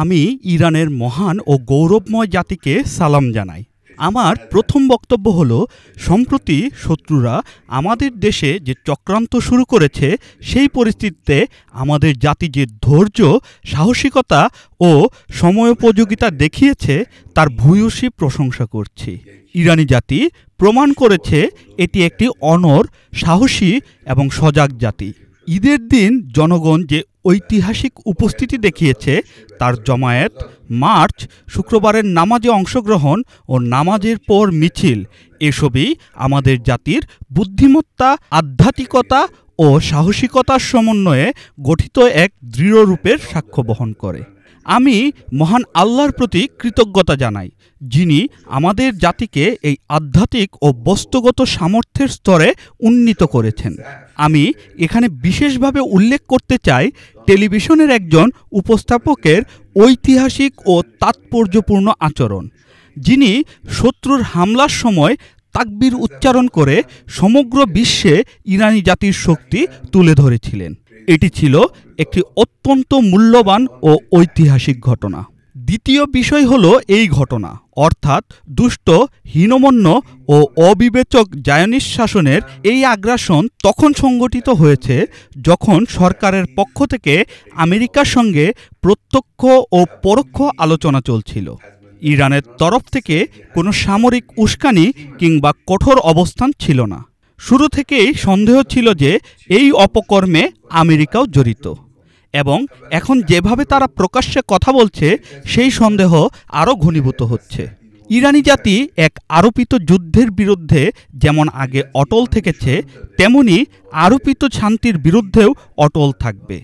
আমি ইরানের মহান ও গৌরবময় জাতিকে সালাম জানাই। আমার প্রথম বক্তব্য হলো, সম্প্রতি শত্রুরা আমাদের দেশে যে চক্রান্ত শুরু করেছে, সেই পরিস্থিতিতে আমাদের জাতি যে ধৈর্য, সাহসিকতা ও সময়োপযোগিতা দেখিয়েছে, তার ভূয়সী প্রশংসা করছি। ইরানি জাতি প্রমাণ করেছে এটি একটি অনড়, সাহসী এবং সজাগ জাতি। ঈদের দিন জনগণ যে ঐতিহাসিক উপস্থিতি দেখিয়েছে, তার জমায়েত, মার্চ, শুক্রবারের নামাজে অংশগ্রহণ ও নামাজের পর মিছিল, এসবই আমাদের জাতির বুদ্ধিমত্তা, আধ্যাত্মিকতা ও সাহসিকতার সমন্বয়ে গঠিত এক দৃঢ় রূপের সাক্ষ্য বহন করে। আমি মহান আল্লাহর প্রতি কৃতজ্ঞতা জানাই, যিনি আমাদের জাতিকে এই আধ্যাত্মিক ও বস্তুগত সামর্থ্যের স্তরে উন্নীত করেছেন। আমি এখানে বিশেষভাবে উল্লেখ করতে চাই টেলিভিশনের একজন উপস্থাপকের ঐতিহাসিক ও তাৎপর্যপূর্ণ আচরণ, যিনি শত্রুর হামলার সময় তাকবীর উচ্চারণ করে সমগ্র বিশ্বে ইরানি জাতির শক্তি তুলে ধরেছিলেন। এটি ছিল একটি অত্যন্ত মূল্যবান ও ঐতিহাসিক ঘটনা। দ্বিতীয় বিষয় হলো এই ঘটনা, অর্থাৎ দুষ্ট, হীনমন্য ও অবিবেচক জায়নিস্ট শাসনের এই আগ্রাসন তখন সংগঠিত হয়েছে যখন সরকারের পক্ষ থেকে আমেরিকার সঙ্গে প্রত্যক্ষ ও পরোক্ষ আলোচনা চলছিল। ইরানের তরফ থেকে কোনো সামরিক উস্কানি কিংবা কঠোর অবস্থান ছিল না। শুরু থেকেই সন্দেহ ছিল যে এই অপকর্মে আমেরিকাও জড়িত, এবং এখন যেভাবে তারা প্রকাশ্যে কথা বলছে, সেই সন্দেহ আরও ঘনীভূত হচ্ছে। ইরানি জাতি এক আরোপিত যুদ্ধের বিরুদ্ধে যেমন আগে অটল থেকেছে, তেমনি আরোপিত শান্তির বিরুদ্ধেও অটল থাকবে।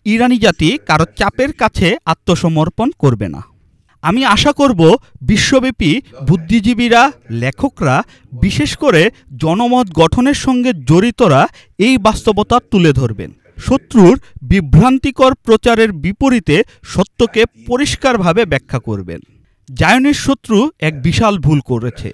ইরানি জাতি কারো চাপের কাছে আত্মসমর্পণ করবে না। আমি আশা করব বিশ্বব্যাপী বুদ্ধিজীবীরা, লেখকরা, বিশেষ করে জনমত গঠনের সঙ্গে জড়িতরা এই বাস্তবতা তুলে ধরবেন। শত্রুর বিভ্রান্তিকর প্রচারের বিপরীতে সত্যকে পরিষ্কারভাবে ব্যাখ্যা করবেন। জায়নিস্ট শত্রু এক বিশাল ভুল করেছে,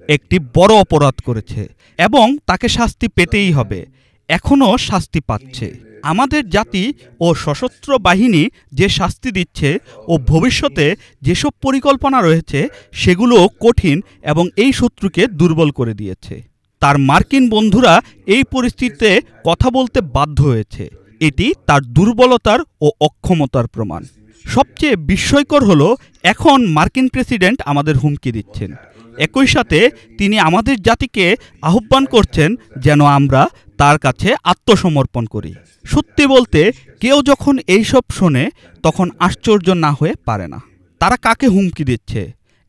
একটি বড় অপরাধ করেছে, এবং তাকে শাস্তি পেতেই হবে। এখনও শাস্তি পাচ্ছে। আমাদের জাতি ও সশস্ত্র বাহিনী যে শাস্তি দিচ্ছে ও ভবিষ্যতে যেসব পরিকল্পনা রয়েছে, সেগুলো কঠিন এবং এই শত্রুকে দুর্বল করে দিয়েছে। তার মার্কিন বন্ধুরা এই পরিস্থিতিতে কথা বলতে বাধ্য হয়েছে। এটি তার দুর্বলতার ও অক্ষমতার প্রমাণ। সবচেয়ে বিস্ময়কর হলো, এখন মার্কিন প্রেসিডেন্ট আমাদের হুমকি দিচ্ছেন। একই সাথে তিনি আমাদের জাতিকে আহ্বান করছেন যেন আমরা তার কাছে আত্মসমর্পণ করি। সত্যি বলতে, কেউ যখন এইসব শোনে, তখন আশ্চর্য না হয়ে পারে না। তারা কাকে হুমকি দিচ্ছে?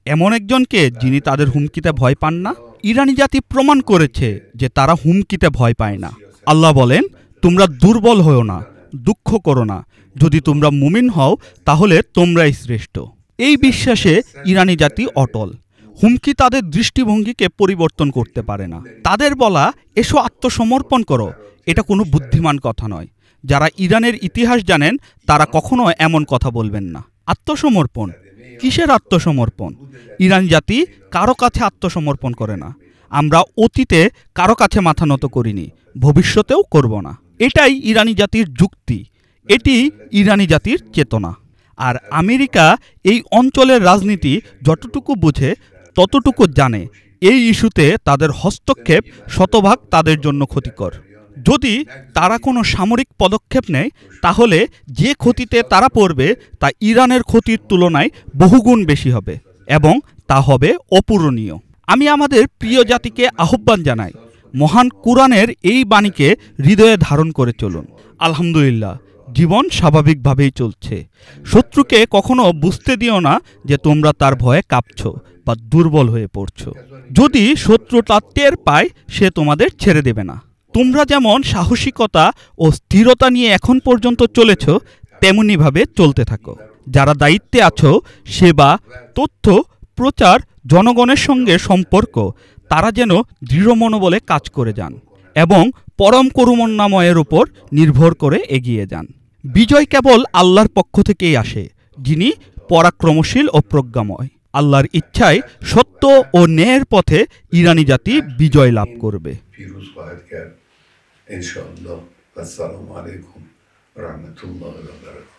এমন একজনকে যিনি তাদের হুমকিতে ভয় পান না। ইরানি জাতি প্রমাণ করেছে যে তারা হুমকিতে ভয় পায় না। আল্লাহ বলেন, তোমরা দুর্বল হও না, দুঃখ করো না, যদি তোমরা মুমিন হও তাহলে তোমরাই শ্রেষ্ঠ। এই বিশ্বাসে ইরানি জাতি অটল। হুমকি তাদের দৃষ্টিভঙ্গিকে পরিবর্তন করতে পারে না। তাদের বলা, এসো আত্মসমর্পণ করো, এটা কোনো বুদ্ধিমান কথা নয়। যারা ইরানের ইতিহাস জানেন, তারা কখনো এমন কথা বলবেন না। আত্মসমর্পণ? কিসের আত্মসমর্পণ? ইরান জাতি কারো কাছে আত্মসমর্পণ করে না। আমরা অতীতে কারো কাছে মাথা নত করিনি, ভবিষ্যতেও করব না। এটাই ইরানি জাতির যুক্তি, এটি ইরানি জাতির চেতনা। আর আমেরিকা এই অঞ্চলের রাজনীতি যতটুকু বুঝে, ততটুকু জানে এই ইস্যুতে তাদের হস্তক্ষেপ শতভাগ তাদের জন্য ক্ষতিকর। যদি তারা কোনো সামরিক পদক্ষেপ নেয়, তাহলে যে ক্ষতিতে তারা পড়বে তা ইরানের ক্ষতির তুলনায় বহুগুণ বেশি হবে, এবং তা হবে অপূরণীয়। আমি আমাদের প্রিয় জাতিকে আহ্বান জানাই, মহান কুরআনের এই বাণীকে হৃদয়ে ধারণ করে চলুন। আলহামদুলিল্লাহ, জীবন স্বাভাবিকভাবেই চলছে। শত্রুকে কখনো বুঝতে দিও না যে তোমরা তার ভয়ে কাঁপছ বা দুর্বল হয়ে পড়ছ। যদি শত্রু তা টের পায়, সে তোমাদের ছেড়ে দেবে না। তোমরা যেমন সাহসিকতা ও স্থিরতা নিয়ে এখন পর্যন্ত চলেছ, তেমনিভাবে চলতে থাকো। যারা দায়িত্বে আছো, সেবা, তথ্য, প্রচার, জনগণের সঙ্গে সম্পর্ক, তারা যেন দৃঢ় মনোবলে কাজ করে যান এবং পরম করুণাময়ের উপর নির্ভর করে এগিয়ে যান। বিজয় কেবল আল্লাহর পক্ষ থেকেই আসে, যিনি পরাক্রমশীল ও প্রজ্ঞাময়। আল্লাহর ইচ্ছায় সত্য ও ন্যায়ের পথে ইরানি জাতি বিজয় লাভ করবে। ইনশাআল্লাহ। আসসালামু আলাইকুম ওয়া রাহমাতুল্লাহি ওয়া বারাকাতুহু।